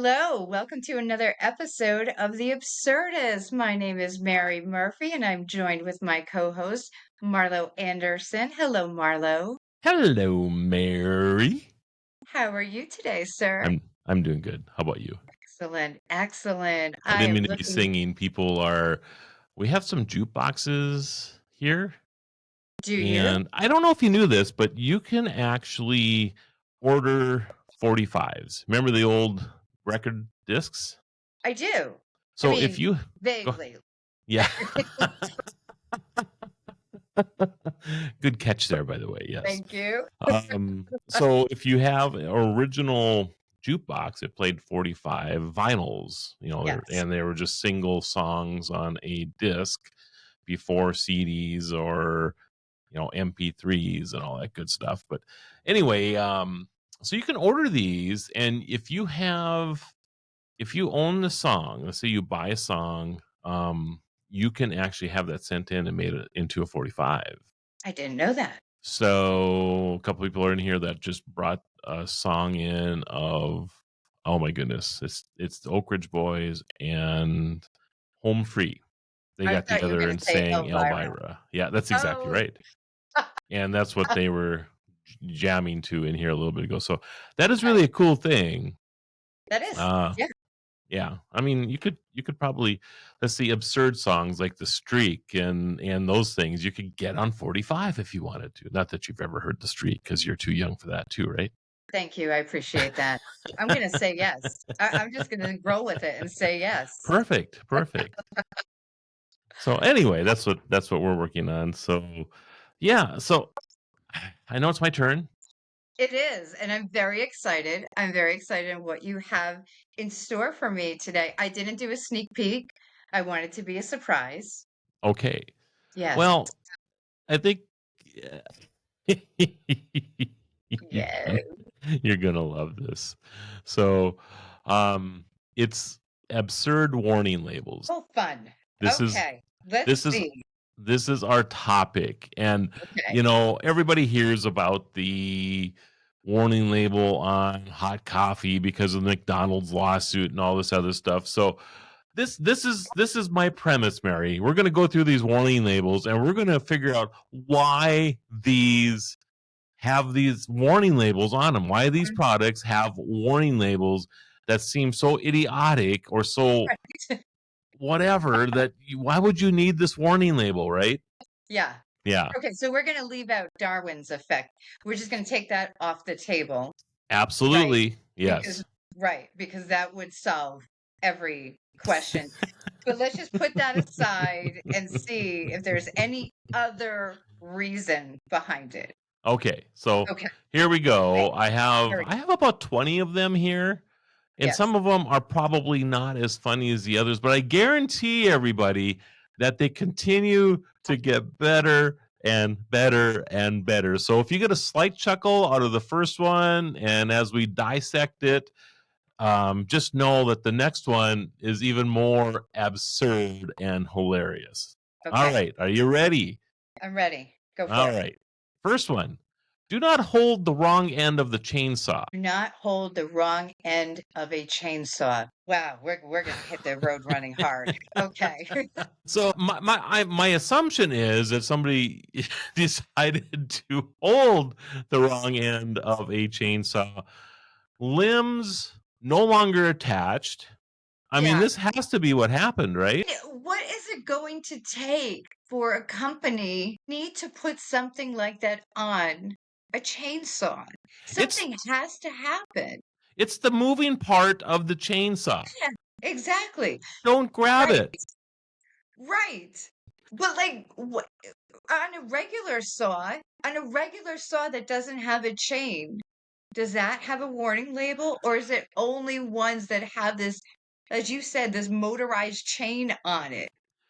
Hello, welcome to another episode of The Absurdists. My name is Mary Murphy, and I'm joined with my co-host, Marlo Anderson. Hello, Marlo. Hello, Mary. How are you today, sir? I'm doing good. How about you? Excellent, excellent. I I didn't am mean to be looking. singing. We have some jukeboxes here, Do you? and I don't know if you knew this, but you can actually order 45s. Remember the old record discs? I do. I So if mean, you go, vaguely. yeah. Good catch there, by the way. Yes. Thank you. So if you have an original jukebox, it played 45 vinyls, Yes. and they were just single songs on a disc before CDs or MP3s and all that good stuff. But anyway, so you can order these, and if you own the song, let's say you buy a song, you can actually have that sent in and made it into a 45. I didn't know that. So a couple people are in here that just brought a song in of, oh my goodness, it's the Oak Ridge Boys and Home Free. They I got thought you were together going to and say sang Elvira. Elvira. Yeah, that's exactly Oh, right. And that's what they were jamming to in here a little bit ago. So that is really a cool thing. that is. Uh Yeah. yeah. I mean, you could probably, let's see, absurd songs like The Streak and those things you could get on 45 if you wanted to. Not that you've ever heard The Streak because you're too young for that too, right? Thank you. I appreciate that. I'm going to say yes. I'm just going to roll with it and say yes. Perfect. Perfect. So anyway, that's what we're working on. So yeah, so I know it's my turn. It is, and I'm very excited. I'm very excited in what you have in store for me today. I didn't do a sneak peek. I want it to be a surprise. Okay. Yes. Well, I think you're Yeah. gonna you're gonna love this. So it's absurd warning labels. Oh, fun. This is Okay. Let's this is see. this is our topic. And Okay. everybody hears about the warning label on hot coffee because of the McDonald's lawsuit and all this other stuff. So this is my premise, Mary. We're going to go through these warning labels and we're going to figure out why these have these warning labels on them. Why these products have warning labels that seem so idiotic or so Right. whatever why would you need this warning label, right? Yeah. Yeah, Okay, so we're going to leave out Darwin's effect. We're just going to take that off the table, right? absolutely. Because Yes. because that would solve every question. But let's just put that aside and see if there's any other reason behind it. Okay. So Okay. here we Right. go. I have Very I have about 20 of them here, and yes. some of them are probably not as funny as the others, but I guarantee everybody that they continue to get better and better and better. So if you get a slight chuckle out of the first one, and as we dissect it, just know that the next one is even more absurd and hilarious. All Okay. right, are you ready? I'm ready. Go All for it. right. First one. Do not hold the wrong end of the chainsaw. Do not hold the wrong end of a chainsaw. Wow, we're gonna hit the road running hard. Okay. So my assumption is that somebody decided to hold the wrong end of a chainsaw. Limbs no longer attached. I mean, Yeah. this has to be what happened, right? What is it going to take for a company need to put something like that on a chainsaw? It's Something has to happen. it's the moving part of the chainsaw. Yeah, exactly. Don't grab Right, it. right. But like what on a regular saw that doesn't have a chain, does that have a warning label or is it only ones that have this, as you said, this motorized chain on it?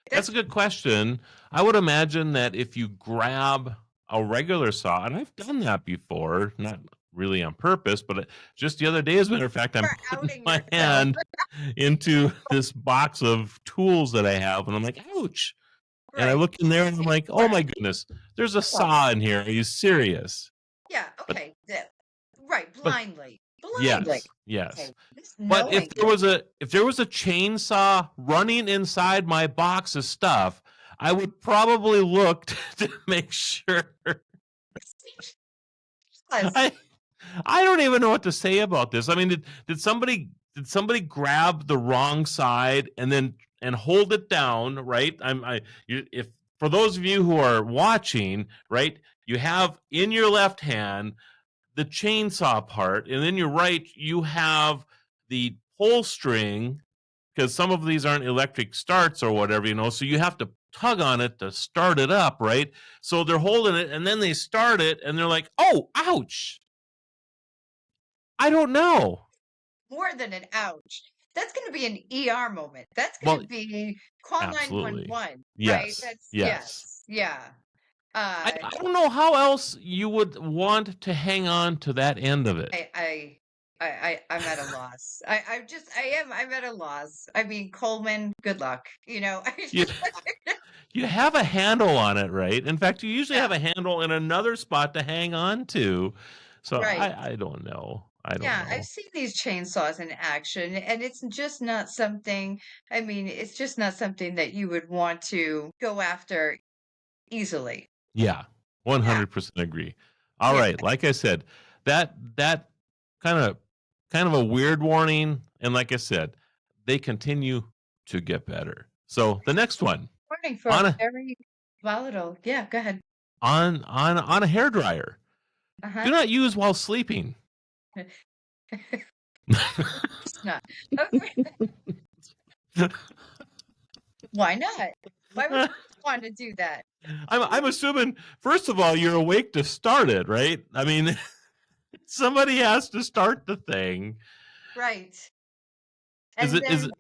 That's a That's good question. I would imagine that if you grab a regular saw, and I've done that before, not really on purpose, but just the other day, as a matter of fact, I'm for putting outing my yourself. hand into this box of tools that I have, and I'm like, ouch. And I Right. look in there and I'm like, oh Right. my goodness, there's a Well, saw in here. Are you serious? yeah, But, okay. Right, but, blindly. blindly. Yes. Okay, just But if knowing there was a chainsaw running inside my box of stuff, I would probably look to make sure. yes, I I don't even know what to say about this. I mean, did somebody grab the wrong side and hold it down, right? If for those of you who are watching, right, you have in your left hand the chainsaw part, and then your right you have the pull string, because some of these aren't electric starts or whatever, so you have to tug on it to start it up, right? So they're holding it and then they start it and they're like, oh, ouch. I don't know. more than an ouch. That's going to be an ER moment. That's going Well, to be call absolutely. 911, right? Yes. That's Yes. yes, yeah. I, Uh, I don't know how else you would want to hang on to that end of it. I'm at a loss. I'm at a loss. I mean, Coleman, good luck. You, you have a handle on it, right? In fact, you usually Yeah, have a handle in another spot to hang on to. So right. I don't know. I don't Yeah, I've know. seen these chainsaws in action, and it's just not something, I mean, it's just not something that you would want to go after easily. Yeah, Yeah, 100% agree. All yeah. right, like I said, that kind of kind of a weird warning, and like I said, they continue to get better. So the next one Warning for on a a very volatile. Yeah, go ahead. on a hair dryer. Uh-huh. Do not use while sleeping. It's not. Why not? Why would you want to do that? I'm assuming first of all you're awake to start it, right? I mean, somebody has to start the thing. Right. Is And it is then, it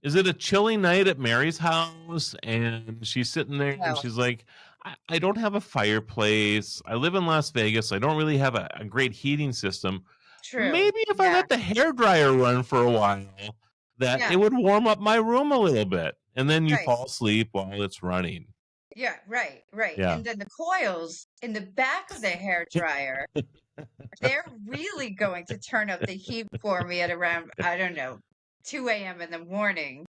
Is it a chilly night at Mary's house and she's sitting there and well, she's like, I don't have a fireplace. I live in Las Vegas. I don't really have a great heating system. true. Maybe if I Yeah. let the hair dryer run for a while, that Yeah. it would warm up my room a little bit. And then you Right. fall asleep while it's running. Yeah. Right. Right. Yeah. And then the coils in the back of the hair dryer, they're really going to turn up the heat for me at around, I don't know, 2 a.m. in the morning.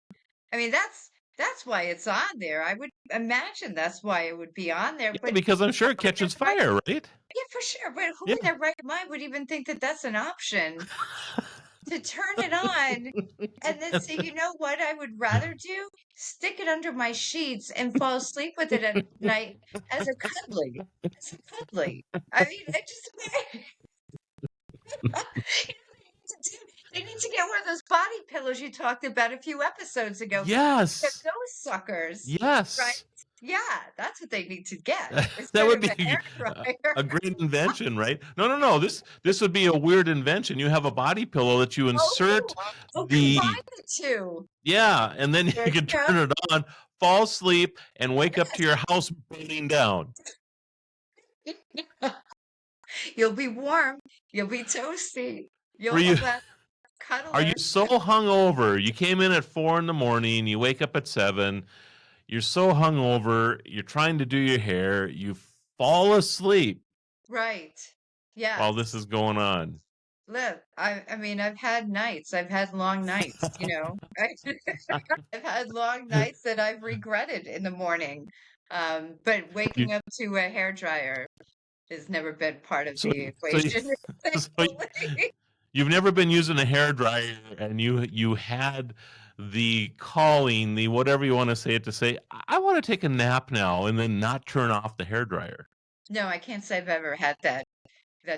I mean, that's why it's on there. I would imagine that's why it would be on there. Yeah, But because I'm sure it who in their catches right, fire, right? yeah, for sure. But who Yeah. in their right mind would even think that that's an option to turn it on and then say, you know what, I would rather do? Stick it under my sheets and fall asleep with it at night as a cuddly. As a cuddly. I mean, I just to do. They need to get one of those body pillows you talked about a few episodes ago. Get Yes. those suckers, right? Yes. Yeah, that's what they need to get That instead would of a be hair dryer. a great invention, right? No, no, no. This would be a weird invention. You have a body pillow that you Oh, insert combine the the two. yeah, and then There you you can go. turn it on, fall asleep, and wake up to Yes. your house burning down. You'll be warm. You'll be toasty. Were You'll you have that are you cuddler. so hungover? You came in at 4 in the morning, you wake up at 7, you're so hungover, you're trying to do your hair, you fall asleep Right. while this Yes. is going on. Look, I mean, I've had nights. I've had long nights, you know. I've had long nights that I've regretted in the morning. But You waking up to a hair dryer has never been part of so the so you, equation, so thankfully. you've never been using a hair dryer and you had the calling, the whatever you want to say it to say, I want to take a nap now and then not turn off the hair dryer. No, I can't say I've ever had that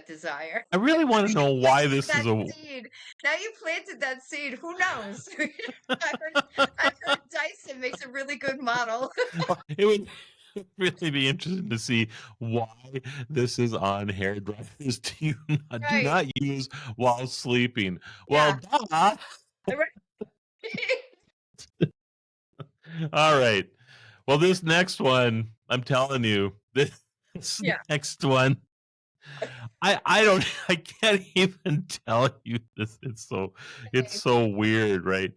desire. I really Now want to you know why planted this is that a seed. Now you planted that seed. Who knows? I've heard Dyson makes a really good model. it would really be interesting to see why this is on hair dryers. Do Right. not use while sleeping. Well, Yeah. duh. Right. All right. Well, this next one, I'm telling you, this Yeah. next one, I don't I can't even tell you this. It's Okay. so weird, right?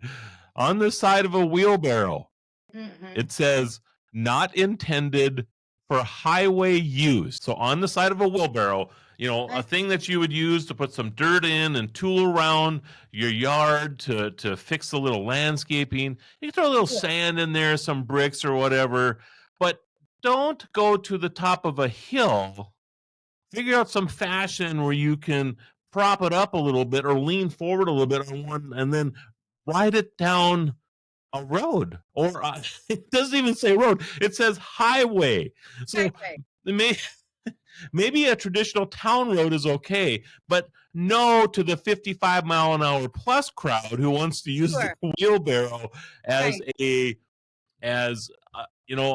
On the side of a wheelbarrow, Hmm. it says not intended for highway use. So on the side of a wheelbarrow, a thing that you would use to put some dirt in and tool around your yard to fix a little landscaping. You can throw a little sand in there, some bricks or whatever, but don't go to the top of a hill. Figure out some fashion where you can prop it up a little bit or lean forward a little bit on one and then ride it down a road. Or it doesn't even say road, it says highway. So maybe a traditional town road is okay, but no to the 55-mile-an-hour plus crowd who wants to use the wheelbarrow as a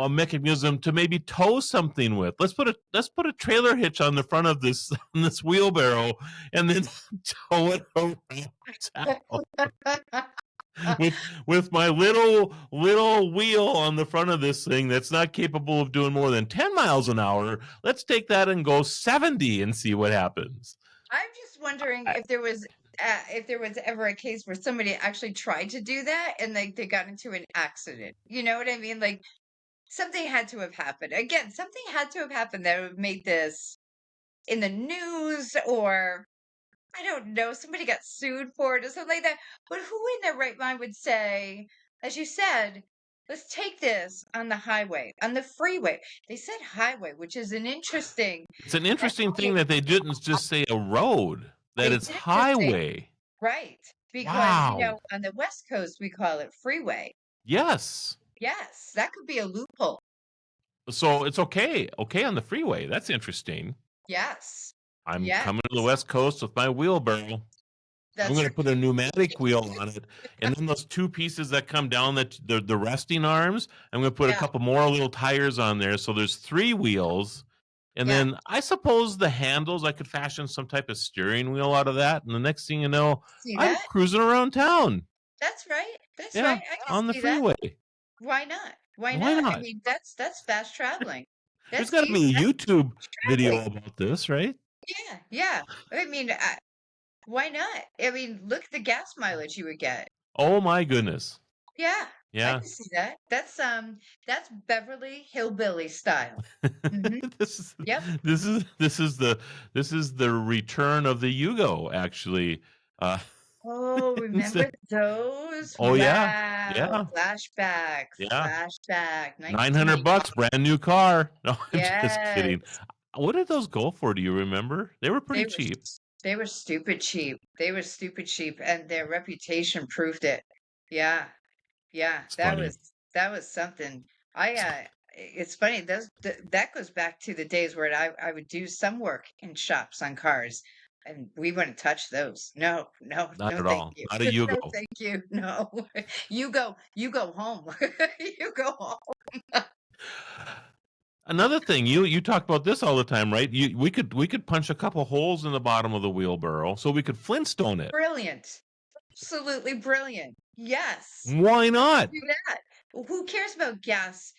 mechanism to maybe tow something with. Let's put a trailer hitch on the front of this wheelbarrow and then tow it around town. with my little wheel on the front of this thing that's not capable of doing more than 10 miles an hour. Let's take that and go 70 and see what happens. I'm just wondering if there was ever a case where somebody actually tried to do that and they got into an accident. You know what I mean? Like something had to have happened. Again, something had to have happened that would make this in the news, or I don't know, somebody got sued for it or something like that. But who in their right mind would say, as you said, let's take this on the highway, on the freeway? They said highway, which is an interesting. It's an interesting thing that they didn't just say a road, that it's highway. Right. Because, on the West Coast, we call it freeway. Yes. Yes, that could be a loophole. So it's okay on the freeway. That's interesting. Yes. I'm coming to the West Coast with my wheelbarrow. I'm going to put a pneumatic wheel on it. And then those two pieces that come down, the resting arms, I'm going to put a couple more little tires on there. So there's 3 wheels. And then I suppose the handles, I could fashion some type of steering wheel out of that. And the next thing you know, I'm cruising around town. That's right. That's right. I can on the freeway. That. Why not? Why not? I mean, that's fast traveling. There's got to be a YouTube video about this, right? Yeah. I mean, why not? I mean, look at the gas mileage you would get. Oh my goodness. Yeah. I can see that. That's Beverly Hillbilly style. Mm-hmm. This is the return of the Yugo, actually. Oh, remember those? Oh, wow. Yeah. Flashback. Yeah. Flashback. $900, brand new car. No, I'm just kidding. What did those go for? Do you remember? They were pretty cheap. They were stupid cheap. And their reputation proved it. Yeah. That was something. It's funny. That goes back to the days where I would do some work in shops on cars. And we wouldn't touch those. No, not at all. You. Not a Yugo. No, thank you. No, you go home. You go home. Another thing, you talk about this all the time, right? We could punch a couple holes in the bottom of the wheelbarrow so we could Flintstone it. Brilliant, absolutely brilliant. Yes. Why not? Do that. Who cares about gas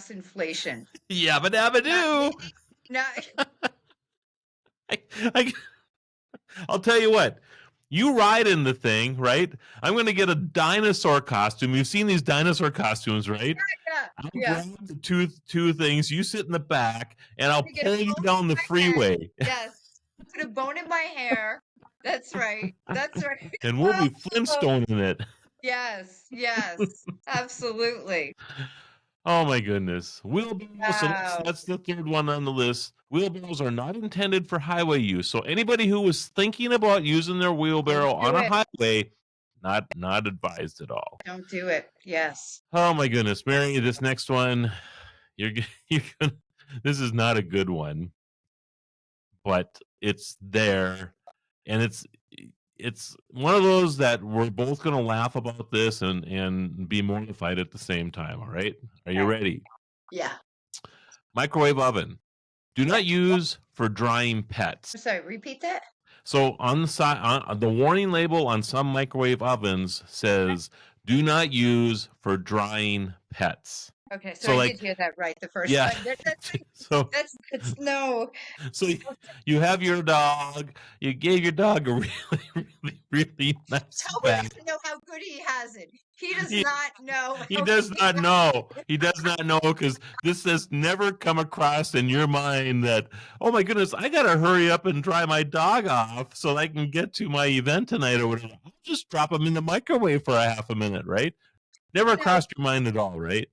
inflation? Yabba dabba doo. I'll tell you what, you ride in the thing, right? I'm going to get a dinosaur costume. You've seen these dinosaur costumes, right? I'll grab the two things. You sit in the back, and I'll pull you down the freeway. Yes. Put a bone in my hair. That's right. And we'll be Flintstoning it. Yes. Absolutely. Oh my goodness. Wheelbarrows, wow. So that's the third one on the list. Wheelbarrows are not intended for highway use. So anybody who was thinking about using their wheelbarrow on a highway, not advised at all. Don't do it. Yes. Oh my goodness, Mary, this next one, you're gonna, this is not a good one, but it's there, and it's one of those that we're both going to laugh about this and be mortified at the same time. All right. Are you ready? Yeah. Microwave oven. Do not use for drying pets. Sorry, repeat that. So on the side, on the warning label on some microwave ovens says, do not use for drying pets. Okay, so So I did like, hear that right the first yeah. time. So That's no. so you have your dog. You gave your dog a really nice Toby bath. doesn't know how good he has it. He does He, not know he how does good not know. He does not know because this has never come across in your mind that, oh my goodness, I got to hurry up and dry my dog off so I can get to my event tonight or whatever. I'll just drop him in the microwave for a half a minute, right? Never no. crossed your mind at all, right?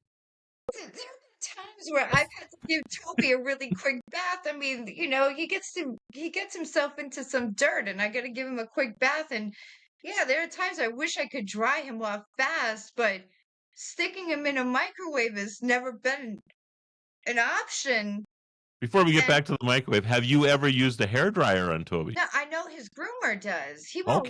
There have been times where I've had to give Toby a really quick bath. I mean, he gets himself into some dirt and I gotta give him a quick bath. And yeah, there are times I wish I could dry him off fast, but sticking him in a microwave has never been an option. Before we get And back to the microwave, have you ever used a hairdryer on Toby? no, I know his groomer does. Okay. He won't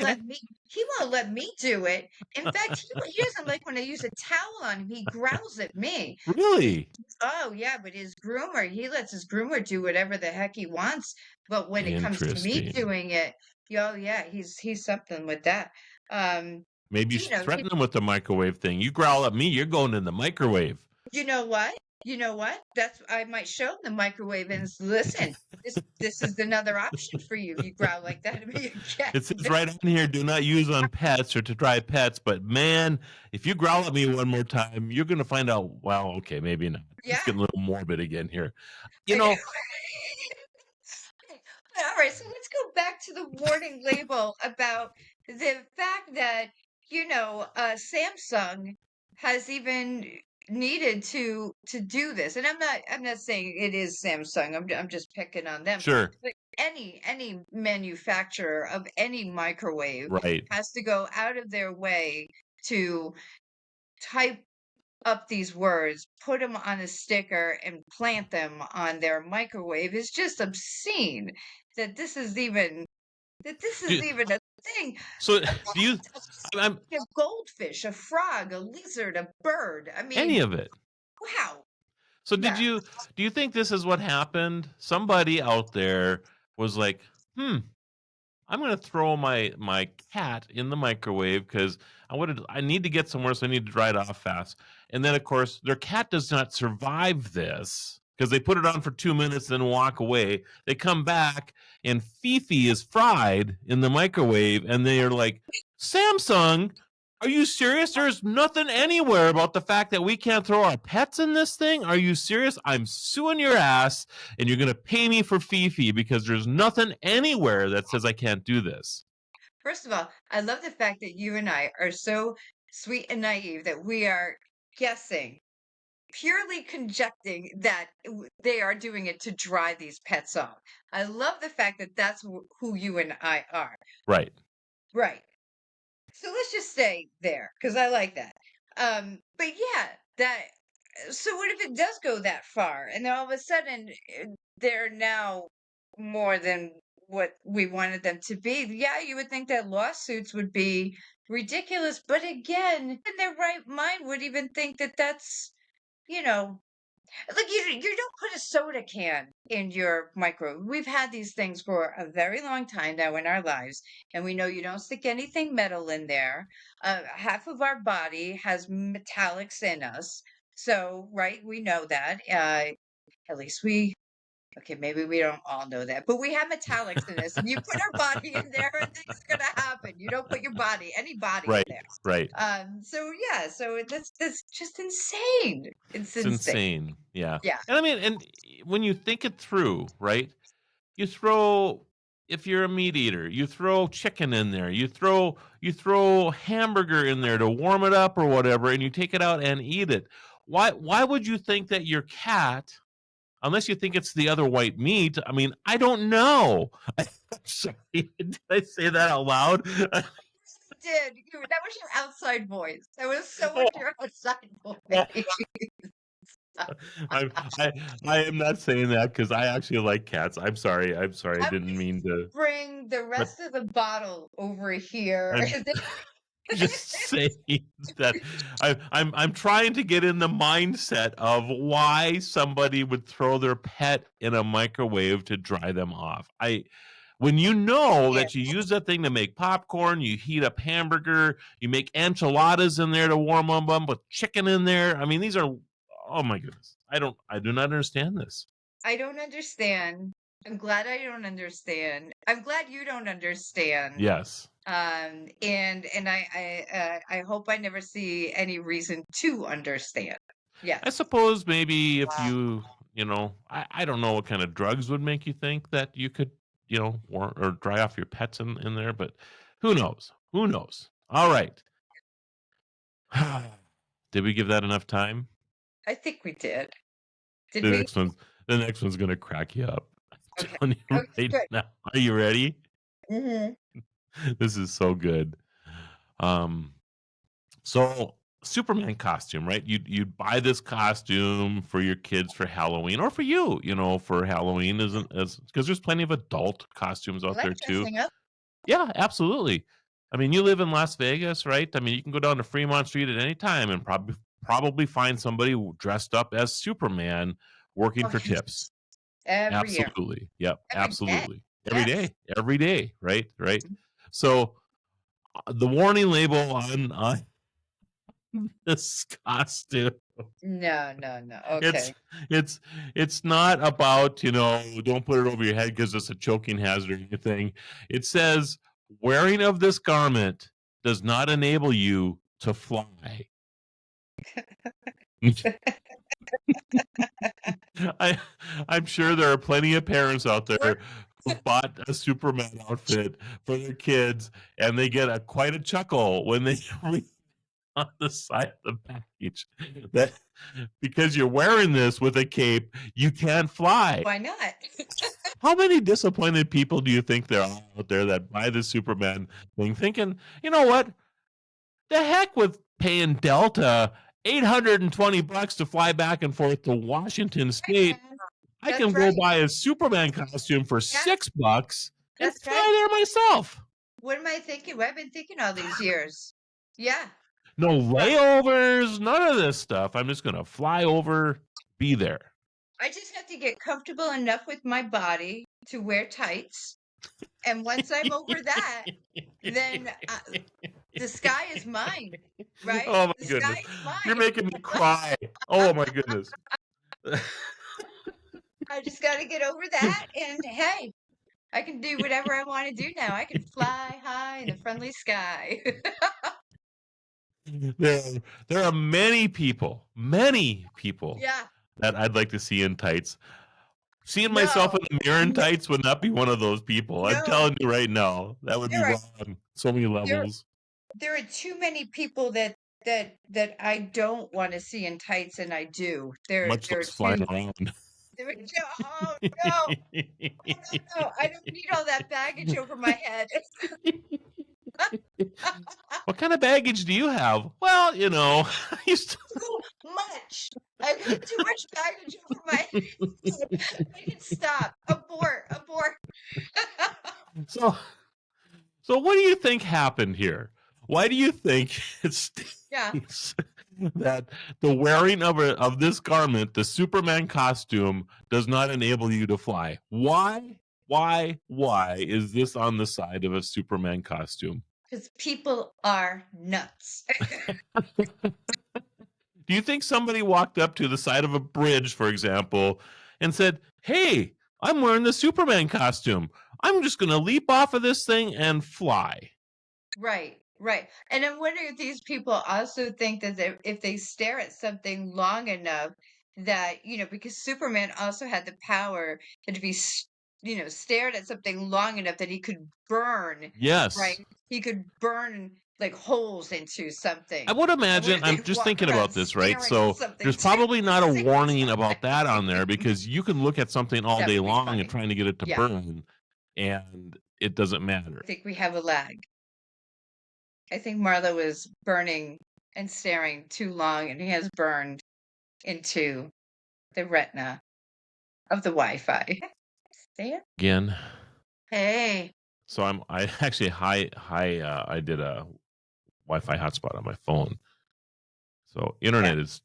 let me do it. In fact, he doesn't like when I use a towel on him. He growls at me. His, Really? oh yeah, but his groomer, he lets his groomer do whatever the heck he wants. But when it comes to me Interesting. doing it, oh yeah, he's something with that. Um, Maybe you you should know, threaten him with the microwave thing. You growl at me, you're going in the microwave. you know what? You know what? That's I might show him the microwave and listen. This is another option for you. You growl like that at me again. It says right on here, do not use on pets or to dry pets. But man, if you growl at me one more time, you're going to find out, well, okay, maybe not. Yeah, It's getting a little morbid again here. You I know. know, All right, so let's go back to the warning label about the fact that, Samsung has even needed to do this. And I'm not saying it is Samsung. I'm just picking on them. sure, But any manufacturer of any microwave right. has to go out of their way to type up these words, put them on a sticker, and plant them on their microwave is just obscene. That this is even that this is Do, even a thing. so do you, I'm A goldfish, a frog, a lizard, a bird. I mean, any of it. wow. So Yeah. do you think this is what happened? Somebody out there was like, I'm gonna throw my cat in the microwave because I need to get somewhere, so I need to dry it off fast. And then of course their cat does not survive this because they put it on for 2 minutes, then walk away. They come back and Fifi is fried in the microwave, and they are like, Samsung, are you serious? There's nothing anywhere about the fact that we can't throw our pets in this thing. Are you serious? I'm suing your ass, and you're going to pay me for Fifi because there's nothing anywhere that says I can't do this. First of all, I love the fact that you and I are so sweet and naive that we are guessing, purely conjecturing that they are doing it to dry these pets off. I love the fact that that's who you and I are. Right. Right. So let's just stay there because I like that. But yeah, so what if it does go that far and then all of a sudden they're now more than what we wanted them to be? Yeah, you would think that lawsuits would be ridiculous, but again, in their right mind would even think that that's, you know, like you don't put a soda can in your microwave. We've had these things for a very long time now in our lives, and we know you don't stick anything metal in there. Half of our body has metallics in us, so right, we know that. At least we. Okay, maybe we don't all know that, but we have metallics in us, and you put our body in there, and things are gonna happen. You don't put any body in Right. there. Right. So yeah, so that's just insane. It's It's insane. insane. Yeah. Yeah. And I mean, and when you think it through, right? You throw, if you're a meat eater, you throw chicken in there. You throw hamburger in there to warm it up or whatever, and you take it out and eat it. Why would you think that your cat, unless you think it's the other white meat? I mean, I don't know. I'm sorry. Did I say that out loud? Did. That was your outside voice. That was so Oh, much your outside oh, voice. I, I I am not saying that because I actually like cats. I'm sorry. I'm sorry. I I'm didn't mean to. bring the But rest of the bottle over here. I'm just saying that I'm trying to get in the mindset of why somebody would throw their pet in a microwave to dry them off. When you know Yeah. that you use that thing to make popcorn, you heat up hamburger, you make enchiladas in there to warm them up with chicken in there. I mean, these are Oh my goodness. I do not understand this. I don't understand. I'm glad I don't understand. I'm glad you don't understand. Yes. And I hope I never see any reason to understand. I Yes. suppose maybe if I don't know what kind of drugs would make you think that you could, or dry off your pets in there, but who knows? Who knows? All right. Did we give that enough time? I think we did. Did The we? next one's the next one's gonna crack you up. I'm Okay. telling you Okay, right good. now. Are you ready? Hmm. This is so good. Um, so Superman costume, right? You'd buy this costume for your kids for Halloween, or for you, for Halloween, isn't as because there's plenty of adult costumes I out like there too. dressing up. Yeah, absolutely. I mean, you live in Las Vegas, right? I mean, you can go down to Fremont Street at any time and probably find somebody dressed up as Superman working Oh, for tips. yes. Every year. Absolutely. Yep, Every day. absolutely. Yes. Every day, right? Right. So the warning label on this costume, No, no, no. it's Okay. it's it's not about, don't put it over your head because it's a choking hazard or anything. It says wearing of this garment does not enable you to fly. I I'm sure there are plenty of parents out We're- there who've bought a Superman outfit for their kids, and they get quite a chuckle when they read on the side of the package that because you're wearing this with a cape, you can't fly. Why not? How many disappointed people do you think there are out there that buy the Superman thing, thinking, you know what? The heck with paying Delta $820 to fly back and forth to Washington State. I That's can go right. buy a Superman costume for Yeah, $6 and that's right. fly there myself. What am I thinking? What I've been thinking all these years. Yeah. No Right. layovers, none of this stuff. I'm just gonna fly over, be there. I just have to get comfortable enough with my body to wear tights. And once I'm over that, then the sky is mine, right? Oh my The sky goodness. is You're mine. making me cry. Oh my goodness. I just got to get over that. And hey, I can do whatever I want to do now. I can fly high in the friendly sky. there, there are many people Yeah. that I'd like to see in tights. Seeing myself in No, the mirror in no, tights would not be one of those people. I'm no. telling you right now, that would be There are wrong on so many there levels. there are too many people that I don't want to see in tights, and I do. Much There are less flying too. around. There are too. Oh no! Oh no! No! I don't need all that baggage over my head. What kind of baggage do you have? Well, I used Too much. I've got too much baggage over my head. I can stop. Abort. Abort. so so what do you think happened here? Why do you think it Yeah. states that the wearing of this garment, the Superman costume, does not enable you to fly? Why is this on the side of a Superman costume? Because people are nuts. Do you think somebody walked up to the side of a bridge, for example, and said, "Hey, I'm wearing the Superman costume. I'm just going to leap off of this thing and fly"? Right, right. And I'm wondering if these people also think that if they stare at something long enough, that, because Superman also had the power that if he, stared at something long enough that he could burn, right? Yes. He could burn like holes into I something. would I wonder imagine, if they I'm just walk thinking around about this, right? staring at So something there's too probably at not the a same warning about time. that on there because you can look at something all That day would be long and funny. trying to get it to Yeah, burn and it doesn't matter. I think we have a lag. I think Marlo is burning and staring too long, and he has burned into the retina of the Wi-Fi. See it? Again. Hey. So I actually I did a Wi-Fi hotspot on my phone. So Yeah. internet is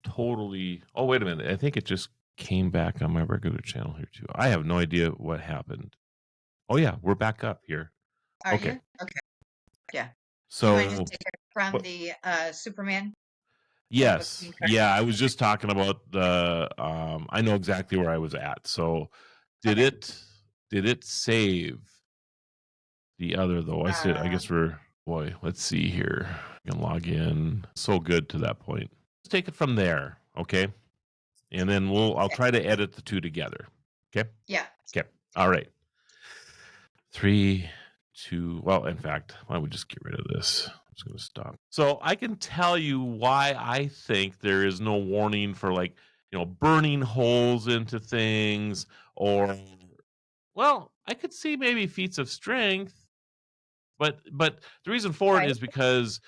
totally. Oh, wait a minute. I think it just came back on my regular channel here too. I have no idea what happened. Oh yeah, we're back up here. Are Okay. you? Okay. Yeah. Do you want to just So take it from what the Superman? Kind of a Yes. Yeah, I was just talking about the I know exactly where I was at. So did okay. it did it save the other though? I Uh, guess we're boy, let's see here. I can log in. So good to that point. Let's take it from there, okay? And then I'll okay. try to edit the two together. Okay? Yeah. Okay. All right. 3, 2. Well, in fact, why don't we just get rid of this? I'm just going to stop. So I can tell you why I think there is no warning for like, burning holes into things or, well, I could see maybe feats of strength, but the reason for it Right. is because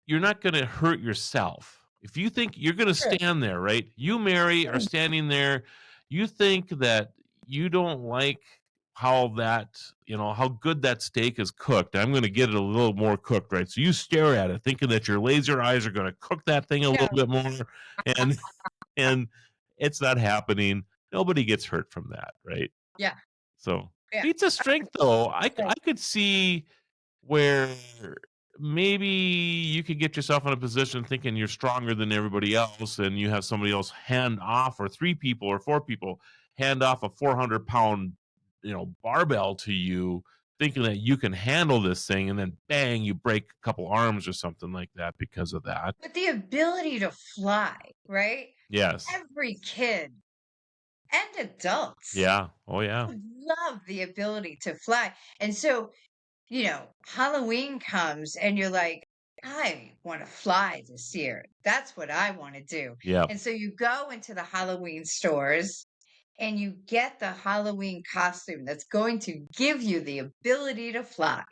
you're not going to hurt yourself. If you think you're going to True. stand there, right? You, Mary, are standing there. You think that you don't like how how good that steak is cooked. I'm going to get it a little more cooked, right? So you stare at it, thinking that your laser eyes are going to cook that thing a little No. bit more, and and it's not happening. Nobody gets hurt from that, right? Yeah. So Yeah. feats of strength, though, I Right. could see where maybe you could get yourself in a position thinking you're stronger than everybody else and you have somebody else hand off, or 3 people or 4 people hand off a 400-pound barbell to you, thinking that you can handle this thing, and then bang, you break a couple arms or something like that because of that. But the ability to fly, right? Yes. Every kid and adults Yeah. Oh yeah. would love the ability to fly. And so, Halloween comes and you're like, I want to fly this year. That's what I want to do. Yeah. And so you go into the Halloween stores and you get the Halloween costume that's going to give you the ability to fly.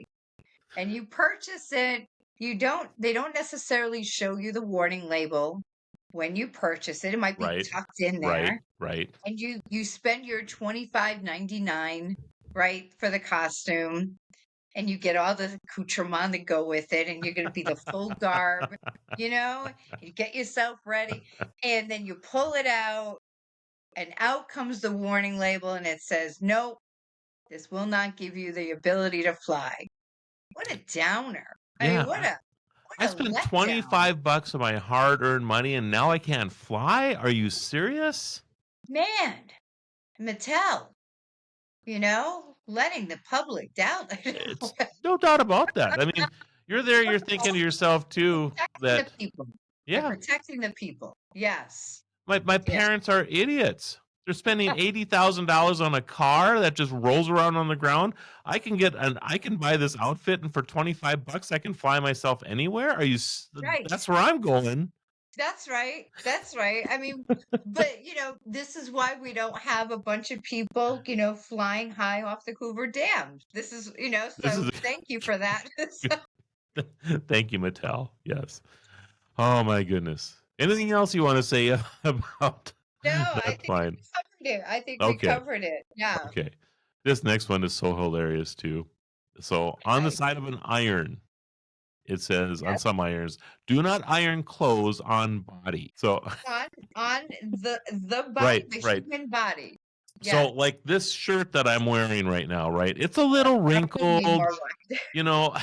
And you purchase it. They don't necessarily show you the warning label when you purchase it. It might be Right. tucked in Right. there. Right. And you spend your 25.99, right, for the costume, and you get all the accoutrement that go with it, and you're gonna be the full garb, you get yourself ready, and then you pull it out, and out comes the warning label, and it says, "Nope, this will not give you the ability to fly." What a downer. I mean, Yeah. what I a spent letdown. $25 of my hard-earned money and now I can't fly? Are you serious? Man, Mattel, letting the public down. It's no doubt about that. I mean, you're there, you're thinking to yourself too Protecting the that, people. They're yeah, protecting the people. Yes. my Yeah. parents are idiots. They're spending $80,000 on a car that just rolls around on the ground. I can buy this outfit, and for $25 I can fly myself anywhere. Right. That's where I'm going. That's right. That's right. I mean, but this is why we don't have a bunch of people, flying high off the Hoover Dam. This is, This so is thank you for that. So, thank you, Mattel. Yes. Oh my goodness. Anything else you want to say about no, I that think we fine? covered it. I think we Okay. covered it. Yeah. Okay. This next one is so hilarious too. So on the Okay. side of an iron, it says on Yes. some irons, do not iron clothes on body. So On the body, right, the right. human body. So Yes. like this shirt that I'm wearing right now, right? It's a Let's little probably need wrinkled, more wine. you know.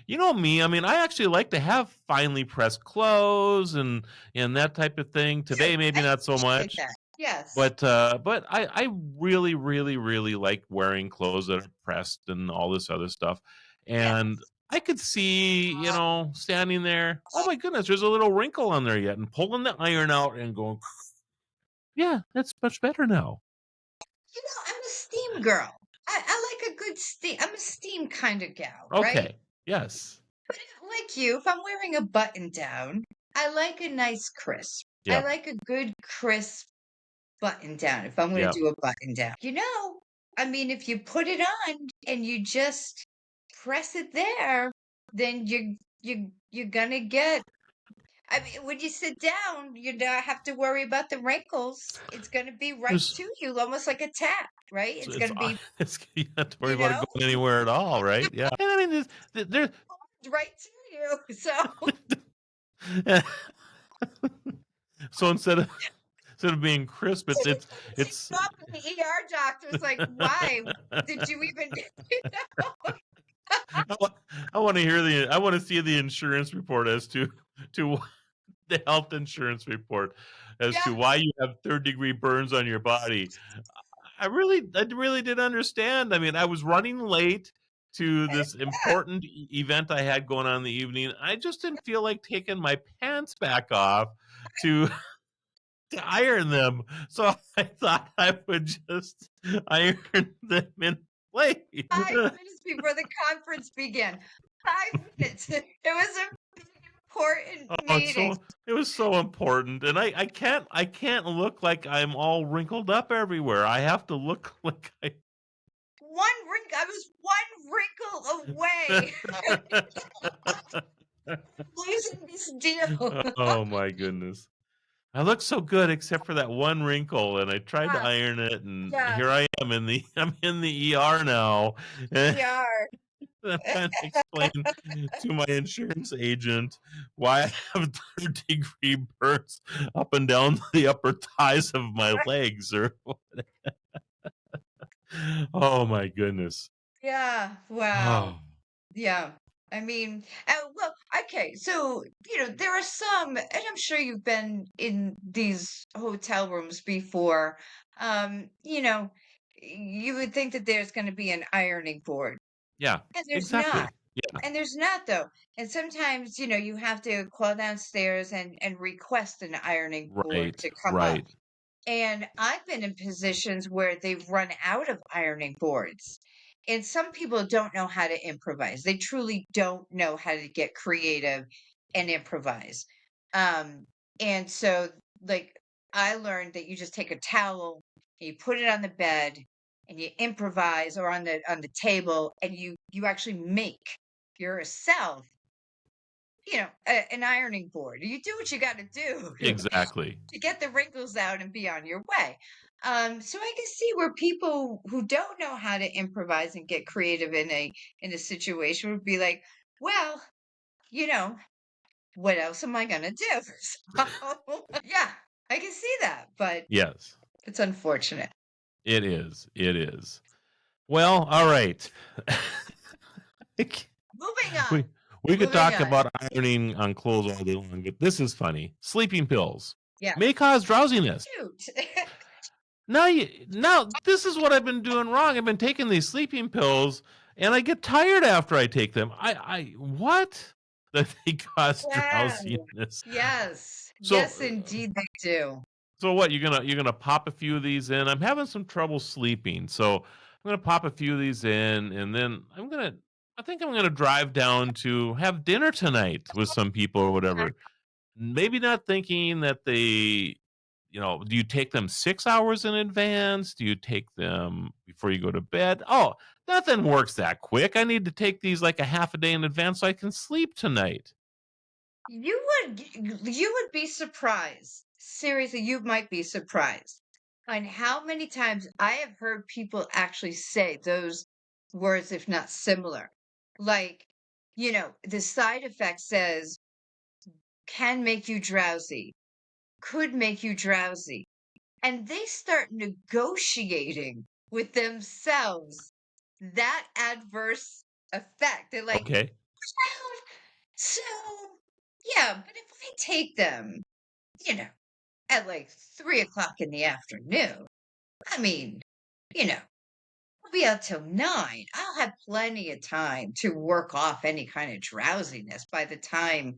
You know me. I mean, I actually like to have finely pressed clothes and that type of thing. Good. Today, maybe I not so appreciate much, that. Yes. but I really, really, really like wearing clothes that are pressed and all this other stuff. And Yes. I could see, standing there. Oh my goodness, there's a little wrinkle on there yet, and pulling the iron out and going, yeah, that's much better now. I'm a steam girl. I like a good steam. I'm a steam kind of gal, right? Okay. Yes. But like you, if I'm wearing a button down, I like a nice crisp. I Yep. like a good crisp button down if I'm going to Yep. do a button down. I mean, if you put it on and you just press it there, then you're gonna get. I mean, when you sit down, you don't have to worry about the wrinkles. It's going to be right There's to you, almost like a tap, right? It's going to be, you don't have to worry you about it know, going anywhere at all, right? Yeah. And I mean, there's right to you. So so instead of being crisp, you it's go up and the ER doctor's like, why did you even, you know? I wa I wanna see the insurance report as to the health insurance report as to Yeah. why you have third-degree burns on your body. I really didn't understand. I mean, I was running late to this important event I had going on in the evening. I just didn't feel like taking my pants back off to to iron them. So I thought I would just iron them in place. 5 minutes before the conference began. 5 minutes. It was an important Oh, meeting. it was so important. And I can't look like I'm all wrinkled up everywhere. I have to look like One wrinkle. I was one wrinkle away from losing this deal. Oh my goodness. I look so good except for that one wrinkle, and I tried to Yeah, iron it, and yeah, here I am in the I'm in the ER now. And we are. I'm trying to explain to my insurance agent why I have third-degree burns up and down the upper thighs of my legs or oh my goodness. Yeah, wow. Oh, Yeah. I mean, well, okay. So, there are some, and I'm sure you've been in these hotel rooms before. You know, you would think that there's going to be an ironing board, yeah, and there's not. exactly. Yeah, And there's not though. And sometimes, you have to call downstairs and request an ironing board right, to come up. right. And I've been in positions where they've run out of ironing boards. And some people don't know how to improvise. They truly don't know how to get creative and improvise. Um, and so like I learned that you just take a towel, and you put it on the bed and you improvise or on the table and you actually make yourself, an ironing board. You do what you got to do Exactly. to get the wrinkles out and be on your way. So I can see where people who don't know how to improvise and get creative in a situation would be like, well, you know, what else am I gonna do? So, yeah, I can see that, but Yes, it's unfortunate. it is. It is. Well, all right. Moving on. we we could Moving talk on. about ironing on clothes all day long, but this is funny. Sleeping pills Yeah. may cause drowsiness. Shoot. Now this is what I've been doing wrong. I've been taking these sleeping pills, and I get tired after I take them. I what? That they cause Yeah. drowsiness. Yes. So Yes, indeed they do. so what? You're gonna pop a few of these in. I'm having some trouble sleeping, so I'm gonna pop a few of these in, and then I think I'm gonna drive down to have dinner tonight with some people or whatever. Maybe not thinking that do you take them 6 hours in advance? Do you take them before you go to bed? Oh, nothing works that quick. I need to take these like a half a day in advance so I can sleep tonight. You would be surprised. Seriously, you might be surprised on how many times I have heard people actually say those words, if not similar. Like, the side effect says can make you drowsy, could make you drowsy. And they start negotiating with themselves that adverse effect. They're like, Okay. well, so yeah, but if I take them, you know, at like 3 o'clock in the afternoon, I mean, you know, I'll be out till 9. I'll have plenty of time to work off any kind of drowsiness by the time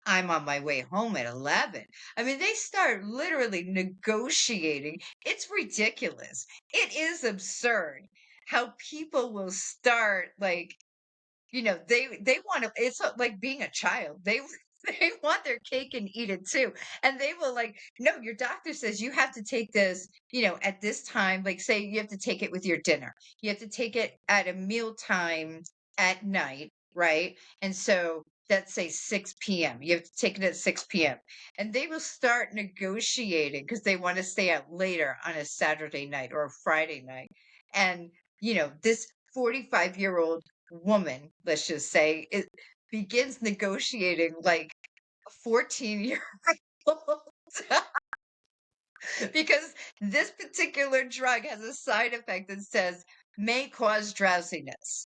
I'm on my way home at 11. I mean, they start literally negotiating. It's ridiculous. It is absurd how people will start like they want to it's like being a child. They they want their cake and eat it too. And they will like, no, your doctor says you have to take this, at this time, like say you have to take it with your dinner. You have to take it at a meal time at night, right? And so let's say 6 p.m. You have to take it at 6 p.m. And they will start negotiating because they want to stay out later on a Saturday night or a Friday night. And this 45-year-old woman, let's just say, it begins negotiating like a 14-year-old because this particular drug has a side effect that says may cause drowsiness.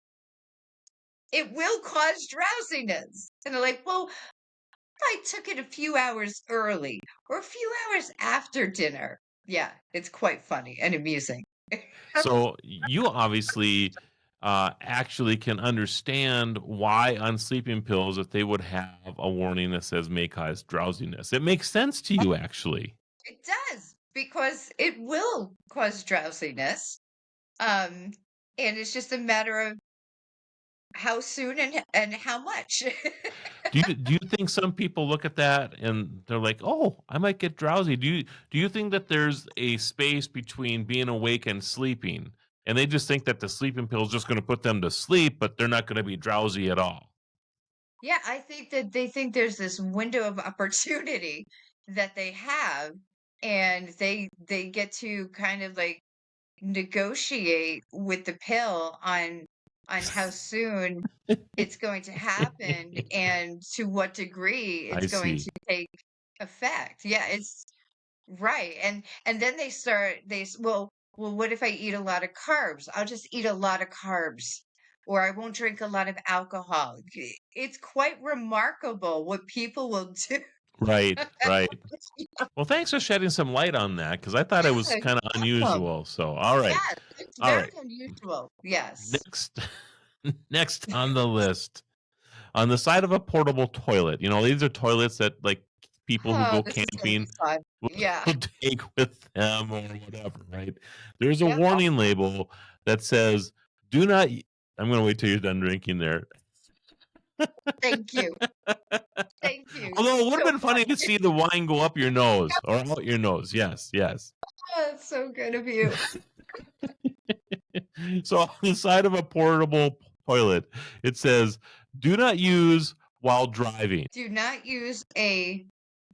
it will cause drowsiness. And they're like, well, if I took it a few hours early or a few hours after dinner. Yeah, it's quite funny and amusing. So you obviously actually can understand why on sleeping pills, if they would have a warning that says may cause drowsiness, it makes sense to you actually. It does because it will cause drowsiness. Um, and it's just a matter of how soon and how much. Do you think some people look at that and they're like, "Oh, I might get drowsy." Do you think that there's a space between being awake and sleeping, and they just think that the sleeping pill is just going to put them to sleep, but they're not going to be drowsy at all? Yeah, I think that they think there's this window of opportunity that they have, and they get to kind of like negotiate with the pill on how soon it's going to happen and to what degree I it's going see. to take effect. Yeah, it's right. And then they start well, what if I eat a lot of carbs? I'll just eat a lot of carbs. Or I won't drink a lot of alcohol. It's quite remarkable what people will do. Right, right. Well, thanks for shedding some light on that because I thought it was Yeah, kind of you're welcome. unusual. So, all right, Yes, it's all very right. unusual. Yes. Next, next on the list, on the side of a portable toilet. These are toilets that like people who Oh, go this is gonna be camping fun. will Yeah. will take with them or whatever. Right? There's a Yep. warning label that says, "Do not." I'm going to wait till you're done drinking there. Thank you. Thank you Although it would have so been funny to much. see the wine go up your nose or out your nose. Yes, yes. Oh, that's so good of you. So on the side of a portable toilet, it says, "Do not use while driving." Do not use a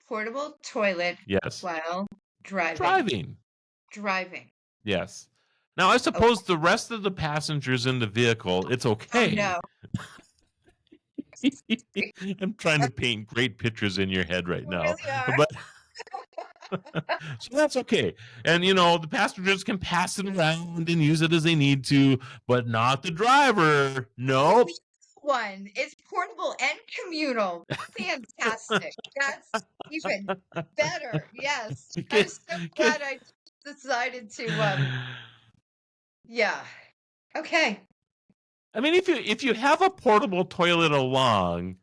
portable toilet Yes, while driving. driving. Driving. Yes. Now, I Okay. suppose the rest of the passengers in the vehicle, it's Oh okay. no. I'm trying to paint great pictures in your head right You now, really are. but so that's okay. And the passengers can pass it around and use it as they need to, but not the driver. Oh, Nope. one. It's portable and communal. Fantastic. That's even better. Yes. I'm Get, so get, glad I decided to yeah. Okay. I mean, if you have a portable toilet along,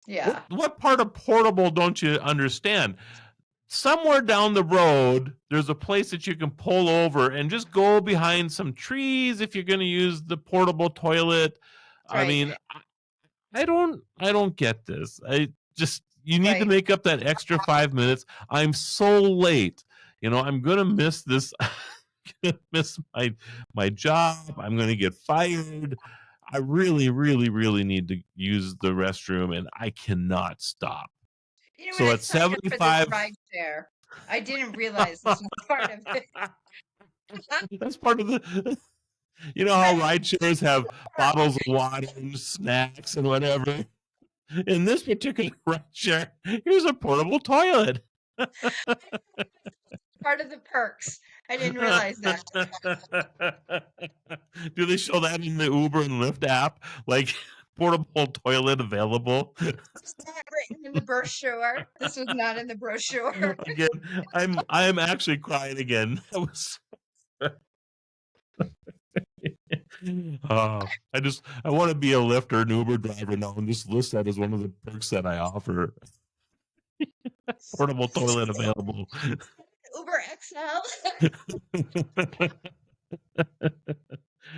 what Yeah. what part of portable don't you understand? Somewhere down the road, there's a place that you can pull over and just go behind some trees if you're going to use the portable toilet. I Right. mean, I don't get this. I just you need to Right. make up that extra 5 minutes. I'm so late. I'm gonna miss this. I'm gonna miss my job. I'm gonna get fired. I really, really, really need to use the restroom, and I cannot stop. You know, when So I at signed up for this 75, ride share, I didn't realize this was part of it. that's part of the. You know how Right. ride shares have bottles of water and snacks and whatever. In this particular ride share, here's a portable toilet. Part of the perks. I didn't realize that. Do they show that in the Uber and Lyft app? Like portable toilet available? It's not written in the brochure. This was not in the brochure. Again, I'm actually crying again. That was I want to be a Lyft or an Uber driver now and just list that as one of the perks that I offer. Portable toilet available. Uber XL.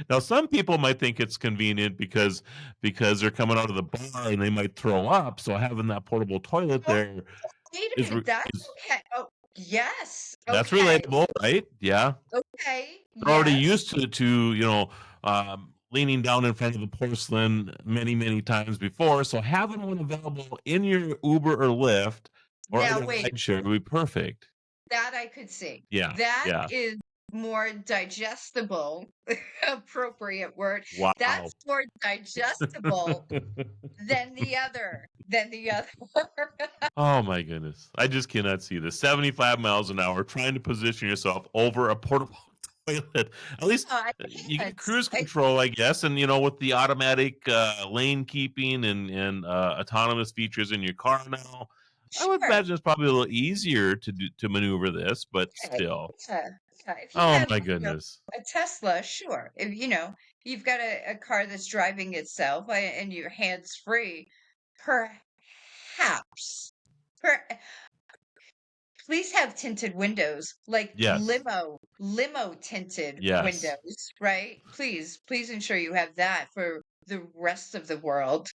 Now, some people might think it's convenient because they're coming out of the bar and they might throw up. So having that portable toilet Oh, there wait a is minute. That's is okay. Oh, yes. that's Okay. relatable, right? Yeah, Okay. they're already Yes. used to leaning down in front of the porcelain many many times before. So having one available in your Uber or Lyft or Now, other wait. ride share would be perfect. That I could see. Yeah, That yeah. is more digestible, appropriate word. Wow. That's more digestible than the other. Oh my goodness. I just cannot see this. 75 miles an hour trying to position yourself over a portable. toilet. At least I you get can't. cruise control, I guess, and with the automatic lane keeping and autonomous features in your car now, I would Sure. imagine it's probably a little easier to maneuver this, but Yeah, still. yeah, yeah. If you Oh have, my goodness. a Tesla, sure. If you've got a car that's driving itself and you're hands free, perhaps. Per Please have tinted windows, like Yes. limo tinted Yes. windows, right? Please ensure you have that for the rest of the world.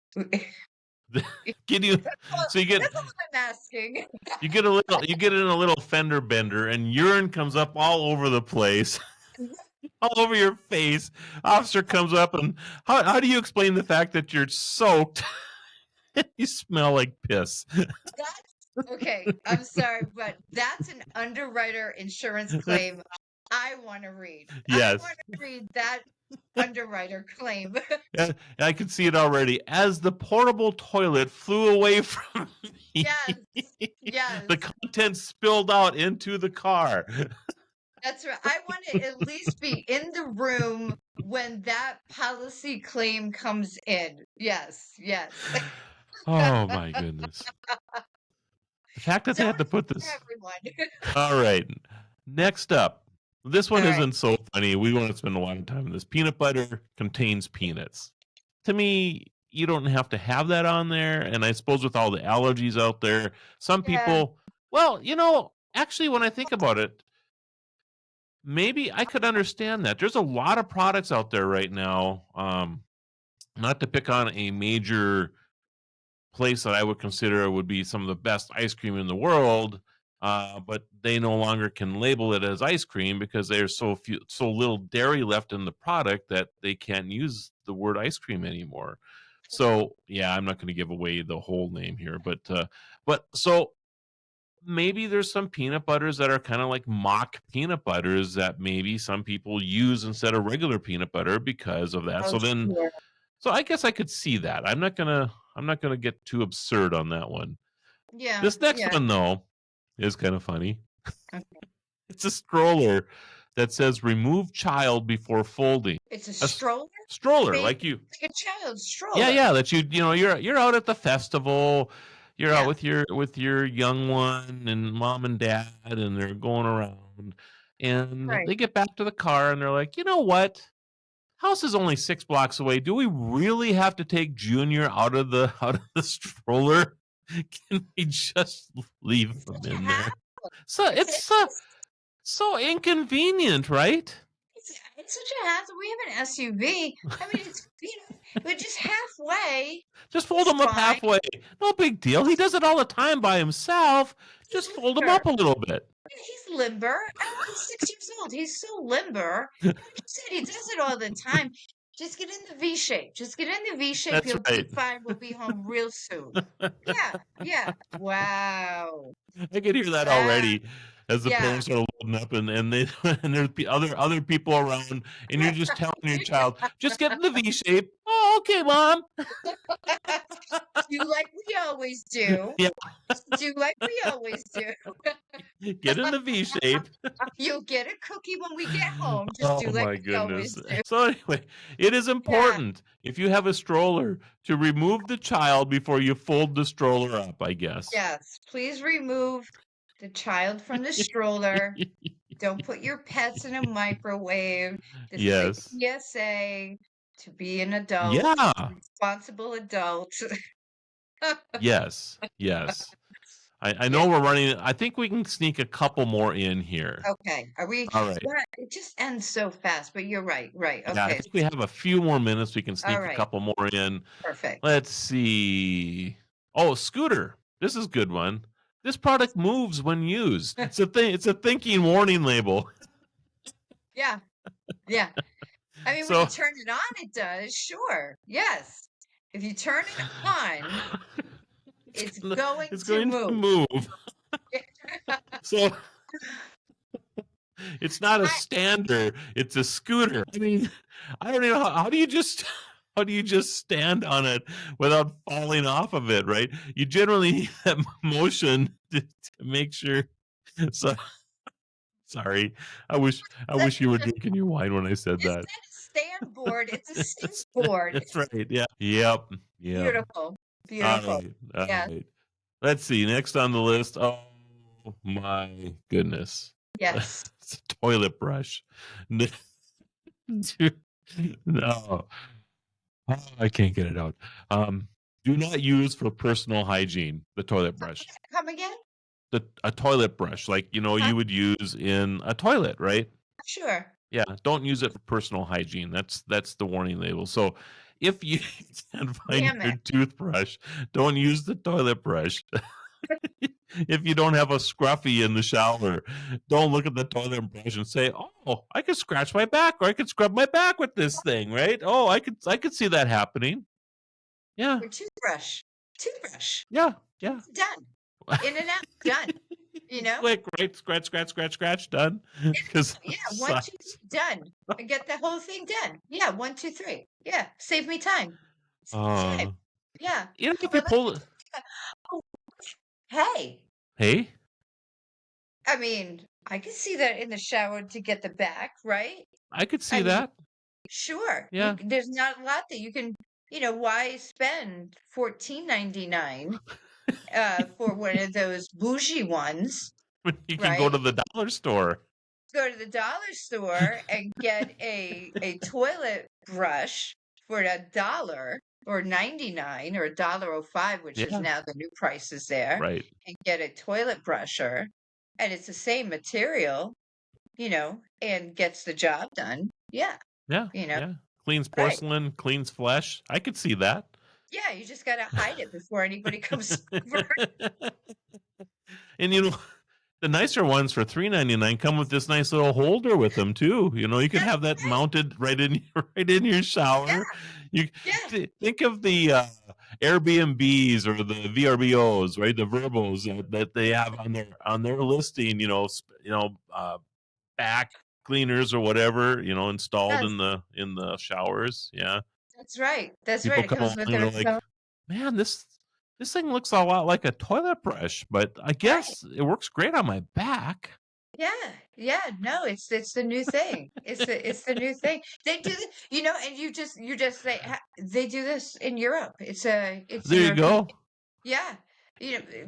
Get you Well, so you get that's all I'm asking. you get in a little fender bender and urine comes up all over the place, all over your face. Officer comes up and how do you explain the fact that you're soaked? You smell like piss. That's okay, I'm sorry, but that's an underwriter insurance claim I wanna read. I Yes. wanna read that underwriter claim. And I can see it already. As the portable toilet flew away from me, Yes, the yes, contents spilled out into the car. that's right. I wanna at least be in the room when that policy claim comes in. Yes, yes. Oh my goodness. The fact that they Don't had to put scare this. everyone. All right. Next up. This one Alright, isn't so funny. We want to spend a lot of time on this. Peanut butter contains peanuts. To me, you don't have to have that on there. And I suppose with all the allergies out there, some yeah, people, well, actually, when I think about it, maybe I could understand that. There's a lot of products out there right now. Not to pick on a major place that I would consider would be some of the best ice cream in the world, but they no longer can label it as ice cream because there's so little dairy left in the product that they can't use the word ice cream anymore. So yeah, I'm not going to give away the whole name here, but so maybe there's some peanut butters that are kind of like mock peanut butters that maybe some people use instead of regular peanut butter because of that. oh, sure. So I guess I could see that. I'm not gonna get too absurd on that one. Yeah, This next yeah. one though is kind of funny. Okay. It's a stroller that says "Remove child before folding." It's a A s- stroller? stroller, Baby, like you. like a child's Yeah, stroller. yeah. That you're out at the festival. You're out Yeah, with your young one and mom and dad, and they're going around, and right. they get back to the car, and they're like, you know what? House is only 6 blocks away. Do we really have to take Junior out of the stroller? Can we just leave It's him such a in there? hassle. So It's it's it's so inconvenient, right? it's such a hassle. We have an SUV. I mean, but just halfway Just fold is him up fine. halfway. No big deal. He does it all the time by himself. He's Just fold him limber. up a little bit. He's limber. I mean, he's 6 years old. He's so limber. Like you said, he does it all the time. Just get in the V shape. Just get in the V shape. That's You'll be right. fine. We'll be home real soon. Yeah, yeah. Wow. I can hear that Wow. already as the Yeah. parents are loading up and they and there's other people around and you're just telling your child, just get in the V shape. Oh, okay, mom. Do like we always do. Yeah, Just do like we always do. get in the V shape. You'll get a cookie when we get home. Just Oh do like my we goodness. always do. So anyway, it is Yeah. important if you have a stroller to remove the child before you fold the stroller up, I guess. Yes. Please remove the child from the stroller. Don't put your pets in a microwave. This is a Yes. PSA to be an adult, Yeah. responsible adult. Yes. Yes. I Yeah. know we're running. I think we can sneak a couple more in here. Okay. Are we? All right. Yeah. It just ends so fast. But you're right. Right. Yeah, I Okay. think we have a few more minutes. We can All sneak a right. couple more in. Perfect. Let's see. Oh, scooter. This is a good one. This product moves when used. It's a thing. It's a thinking warning label. Yeah. Yeah. I mean, when you So turn it on, it does. Sure. Yes. If you turn it on, it's it's gonna, going it's to going to move. move. So it's not a I, stander. It's a scooter. I mean, I don't know how do you just how do you just stand on it without falling off of it, right? You generally need that motion to make sure. So Sorry. I wish you were drinking your wine when I said It's that. not a stand board, it's a sink That's board. that's right. Yeah. Yep. Yep. Beautiful, All beautiful. right. All Yeah, right. Let's see. Next on the list. Oh my goodness. yes. It's a toilet brush. Dude, no. Oh, I can't get it out. Do not use for personal hygiene the toilet brush. Come again? A toilet brush, like Huh? you would use in a toilet, right? Sure. Yeah, don't use it for personal hygiene. That's the warning label. So if you can't find Damn your it. toothbrush, don't use the toilet brush. If you don't have a scruffy in the shower, don't look at the toilet brush and say, "Oh, I could scratch my back or I could scrub my back with this thing," right? Oh, I could see that happening. Yeah. Your toothbrush. Toothbrush. Yeah. Yeah. Done. In and out. Done. You know? Quick, right? Scratch, scratch, scratch, scratch, done. Because Yeah, 1, 2, 3, size. done. I get the whole thing done. Yeah, 1, 2, 3. Yeah, save me time. Save me time. Uh, Yeah. if you But pull it, oh, hey, hey, I mean, I can see that in the shower to get the back, right? I could I see mean, that. sure. Yeah. There's not a lot that you can, why spend 14.99 for one of those bougie ones, When you can go right? to the dollar store. Go to the dollar store and get a toilet brush for $1 or 99 or $1.05, which is Yeah. now the new prices there, Right. and get a toilet brusher, and it's the same material, and gets the job done. Yeah, Yeah. you know, Yeah. Cleans right. porcelain, cleans flesh. I could see that. Yeah, you just gotta hide it before anybody comes over. And the nicer ones for $3.99 come with this nice little holder with them too. You can That's have that right. mounted right in your Yeah, shower. You yeah, think of the Airbnbs or the VRBOs, right? The verbos that they have on their listing. Back cleaners or whatever. Installed yes, in the showers. Yeah, that's right. That's right. people It come comes along with and their they're like, phone. "Man, this thing looks a lot like a toilet brush, but I Right. guess it works great on my back." Yeah, yeah, no, it's the new thing. It's the new thing. They do this, and you just say they do this in Europe. It's a There you European. go. Yeah,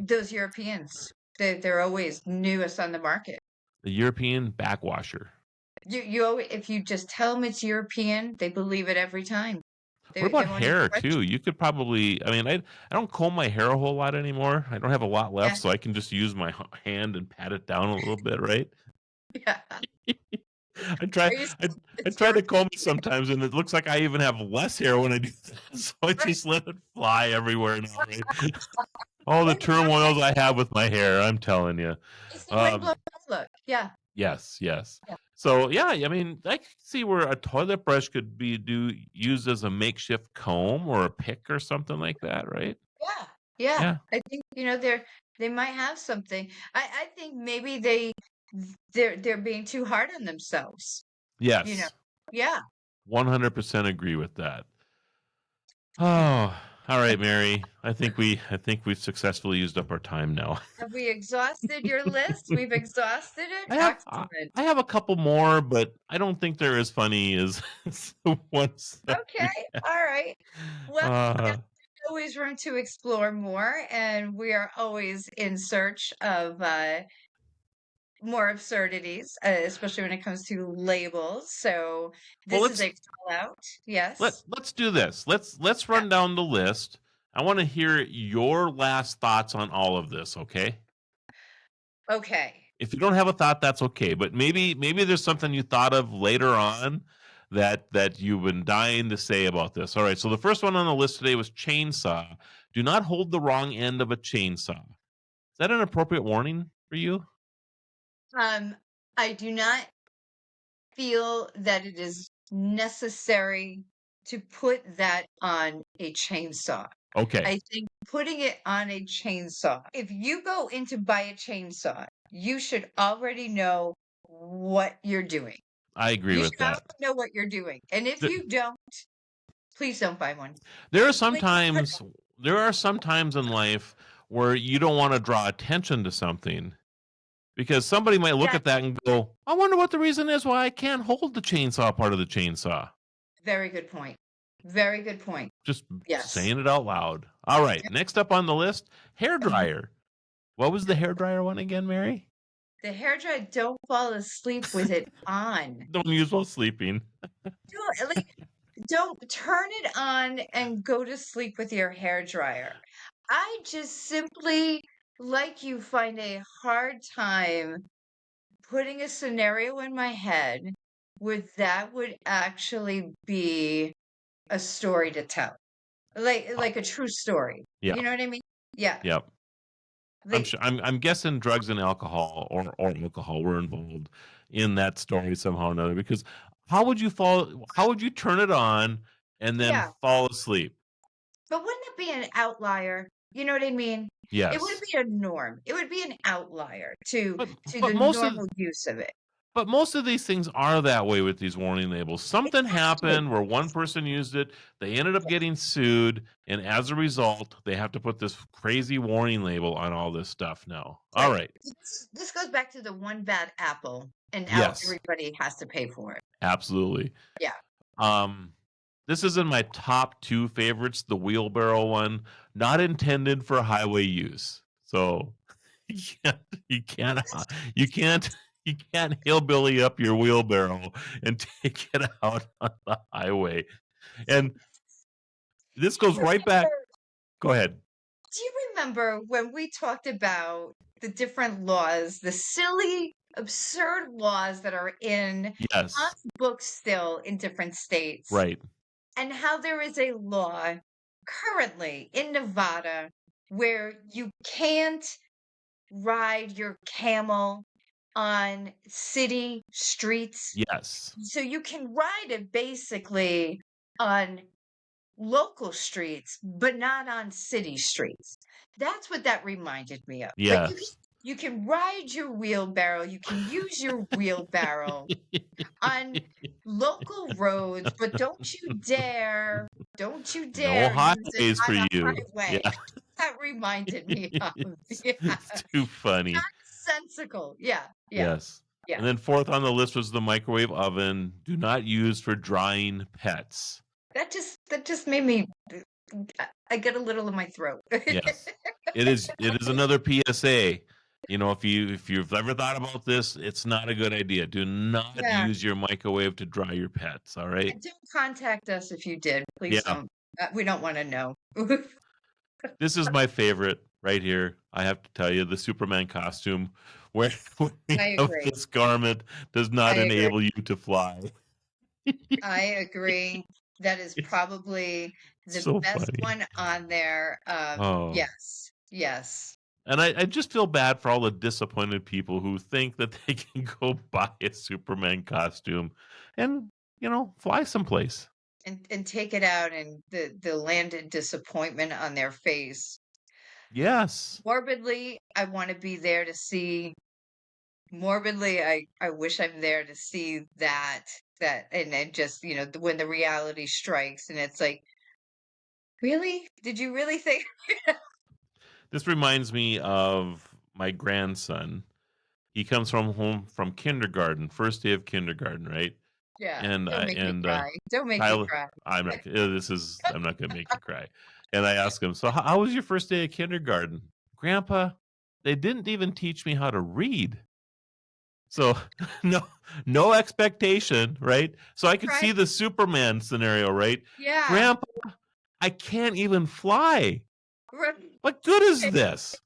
those Europeans. They're always newest on the market. The European backwasher. If you just tell them it's European, they believe it every time. What They about won't even hair too? question. You could probably. I mean, I don't comb my hair a whole lot anymore. I don't have a lot left, Yeah, so I can just use my hand and pat it down a little bit, right? yeah. I try Are you I saying I it's try to European? comb it sometimes, and it looks like I even have less hair when I do that, so I Right. just let it fly everywhere now, right? All the It's the turmoils I have with my hair, I'm telling you. it's the Um, windblown look. Yeah, yes, yes. yeah, So yeah, I mean, I can see where a toilet brush could be used as a makeshift comb or a pick or something like that, right? yeah, yeah. Yeah. I think they might have something. I think maybe they're being too hard on themselves. You know. Yes. Yeah. 100% agree with that. Oh, all right, Mary. I think we've successfully used up our time now. Have we exhausted your list? We've exhausted it. I have I Excellent. I have a couple more, but I don't think they're as funny as, as the ones that Okay. we had. All right. Well, Uh, always room to explore more, and we are always in search of more absurdities, especially when it comes to labels. So well, this is a call out. Yes. let's do this. Let's Yeah. run down the list. I want to hear your last thoughts on all of this, okay? Okay. If you don't have a thought, that's okay. But maybe there's something you thought of later on that you've been dying to say about this. All right. So the first one on the list today was chainsaw. Do not hold the wrong end of a chainsaw. Is that an appropriate warning for you? Um, I do not feel that it is necessary to put that on a chainsaw. Okay. I think putting it on a chainsaw, if you go in to buy a chainsaw, you should already know what you're doing. I agree You with should already that. know what you're doing. And if There, you don't, please don't buy one. there are Please sometimes there are some times in life where you don't want to draw attention to something Because somebody might look That at that and go, I wonder what the reason is why I can't hold the chainsaw part of the chainsaw. very good point. Very good point. Just Yes. saying it out loud. All right. Yep. Next up on the list, hairdryer. What was the hairdryer one again, Mary? The hairdryer, don't fall asleep with it on. Don't use while sleeping. Like, don't turn it on and go to sleep with your hairdryer. I just simply, like you, find a hard time putting a scenario in my head where that would actually be a story to tell. Like a true story. Yeah. You know what I mean? Yeah. Yep. Like, I'm guessing drugs and alcohol or alcohol were involved in that story somehow or another because how would you turn it on and then yeah. fall asleep? But wouldn't it be an outlier? You know what I mean? It wouldn't Yes. be a norm. It would be an outlier But to but the most of normal use of it. but most of these things are that way with these warning labels. Something Exactly. happened where one person used it, they ended up getting sued, and as a result, they have to put this crazy warning label on all this stuff now. All Right. right. This goes back to the one bad apple, and now Yes, everybody has to pay for it. absolutely. Yeah. Um, this is in my top two favorites, the wheelbarrow one, not intended for highway use. So you can't, you can't, you can't, you can't hillbilly up your wheelbarrow and take it out on the highway. And this Do you goes right back. remember Go ahead. do you remember when we talked about the different laws, the silly, absurd laws that are in on Yes, books still in different states? right. And how there is a law currently in Nevada where you can't ride your camel on city streets. Yes, So you can ride it basically on local streets, but not on city streets. That's what that reminded me of. Like yes. you can ride your wheelbarrow, you can use your wheelbarrow on local roads, but don't you No dare use it highways for on a you. highway. Yeah, That reminded me of, it's, yeah, it's too funny. nonsensical. Yeah, yeah, Yes. yeah. And then fourth on the list was the microwave oven. Do not use for drying pets. That just made me. I get a little in my throat. Yes. It is another PSA. You know, if you've ever thought about this, it's not a good idea. Do not Yeah, use your microwave to dry your pets, all right? and don't contact us if you did. Please Yeah. don't. We don't want to know. This is my favorite right here. I have to tell you, the Superman costume where wearing I of agree. this garment does I not agree. enable you to fly. I agree. That is It's probably the so best funny. one on there. Oh. Yes, yes. And I just feel bad for all the disappointed people who think that they can go buy a Superman costume and, fly someplace. And take it out and the landed disappointment on their face. Yes. Morbidly, I want to be there to see. Morbidly, I wish I'm there to see that and then just when the reality strikes and it's like, really? Did you really think? This reminds me of my grandson. He comes from home from kindergarten, first day of kindergarten, right? Yeah, And don't make me and cry. Don't make me Tyler, cry. I'm not gonna make you cry. And I ask him, so how was your first day of kindergarten? Grandpa, they didn't even teach me how to read. So no no expectation, right? So I could see Right? the Superman scenario, right? Yeah. Grandpa, I can't even fly. Right. What good is this?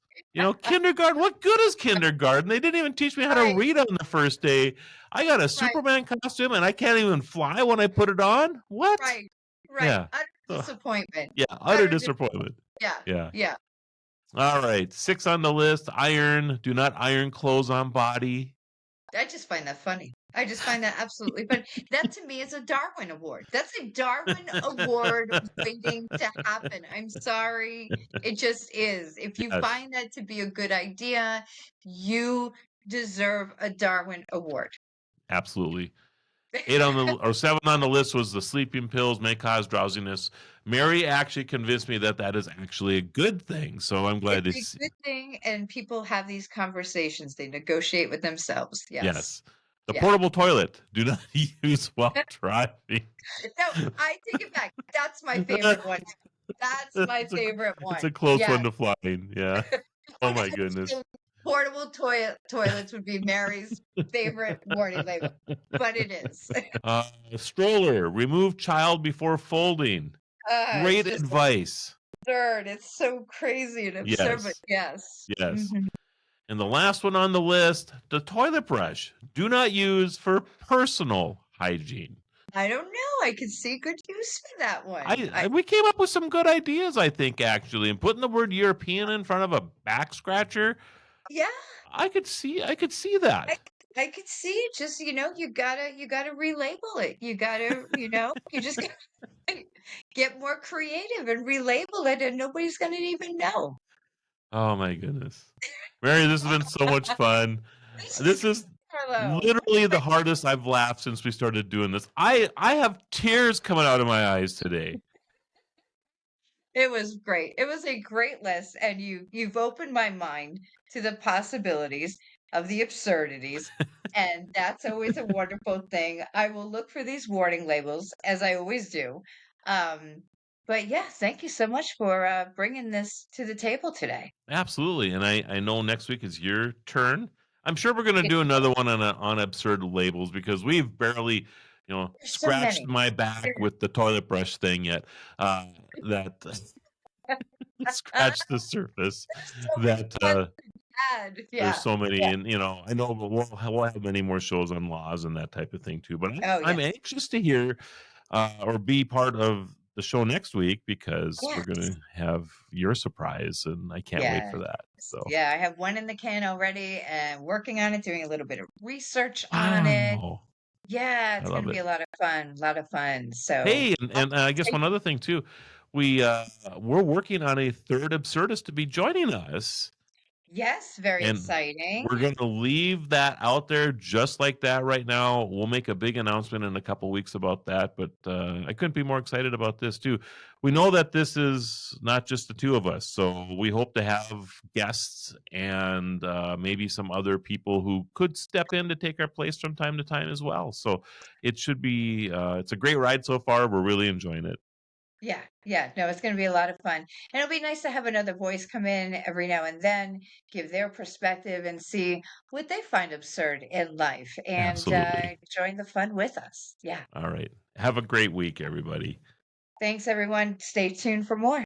Kindergarten, what good is kindergarten? They didn't even teach me how to Right, read on the first day. I got a right, Superman costume and I can't even fly when I put it on? What? right, right. Yeah. Utter So, disappointment. yeah, utter Utter disappointment. Yeah, Yeah. yeah. All right. 6 on the list. Iron. Do not iron clothes on body. I just find that funny. I just find that absolutely funny. That to me is a Darwin Award. That's a Darwin Award waiting to happen. I'm sorry. It just is. If you Yes, find that to be a good idea, you deserve a Darwin Award. absolutely. 8 on the or 7 on the list was the sleeping pills may cause drowsiness. Mary actually convinced me that that is actually a good thing. So I'm glad It's to a see. good thing, and people have these conversations. They negotiate with themselves. Yes. Yes. The Yeah. portable toilet. Do not use while driving. No, I take it back. That's my favorite one. That's my it's a favorite it's one. a close Yeah. one to find. Yeah. Oh my goodness. Portable toilets would be Mary's favorite warning label, but it is. Stroller. Remove child before folding. It's Great just advice. absurd. It's so crazy and absurd, but Yes. yes. Yes. Mhm. And the last one on the list, the toilet brush. Do not use for personal hygiene. I don't know. I could see good use for that one. We came up with some good ideas, I think, actually, and putting the word European in front of a back scratcher. Yeah, I could see that. I I could see it. Just you gotta relabel it. You just gotta get more creative and relabel it, and nobody's gonna even know. Oh my goodness. Mary, this has been so much fun. This is This is Marlo. literally the hardest I've laughed since we started doing this. I have tears coming out of my eyes today. It was great. It was a great list, and you've opened my mind to the possibilities of the absurdities, and that's always a wonderful thing. I will look for these warning labels as I always do. Um, but yeah, thank you so much for bringing this to the table today. Absolutely. And I know next week is your turn. I'm sure we're going to do another one on absurd labels because we've barely, There's so scratched many. my back with the toilet brush thing yet. That scratched the surface. There's so many That ones to add. there's Yeah. so many, Yeah. and I know we'll have many more shows on laws and that type of thing too. But Oh I'm yes. anxious to hear or be part of the show next week because we're going Yes. to have your surprise, and I can't wait Yeah. for that. So, Yeah, I have one in the can already and working on it, doing a little bit of research on it. wow, Yeah, I it's gonna love be it. a lot of fun, a lot of fun. So, Hey, and I guess take one other thing too, we're working on a third absurdist to be joining us. yes, very And exciting. we're gonna leave that out there just like that right now. We'll make a big announcement in a couple weeks about that, but I couldn't be more excited about this too. We know that this is not just the two of us, so we hope to have guests and maybe some other people who could step in to take our place from time to time as well. So it should be it's a great ride so far. We're really enjoying it. Yeah, yeah. No, it's gonna be a lot of fun. And it'll be nice to have another voice come in every now and then, give their perspective and see what they find absurd in life and Absolutely. join the fun with us. Yeah. All right. Have a great week, everybody. Thanks everyone. Stay tuned for more.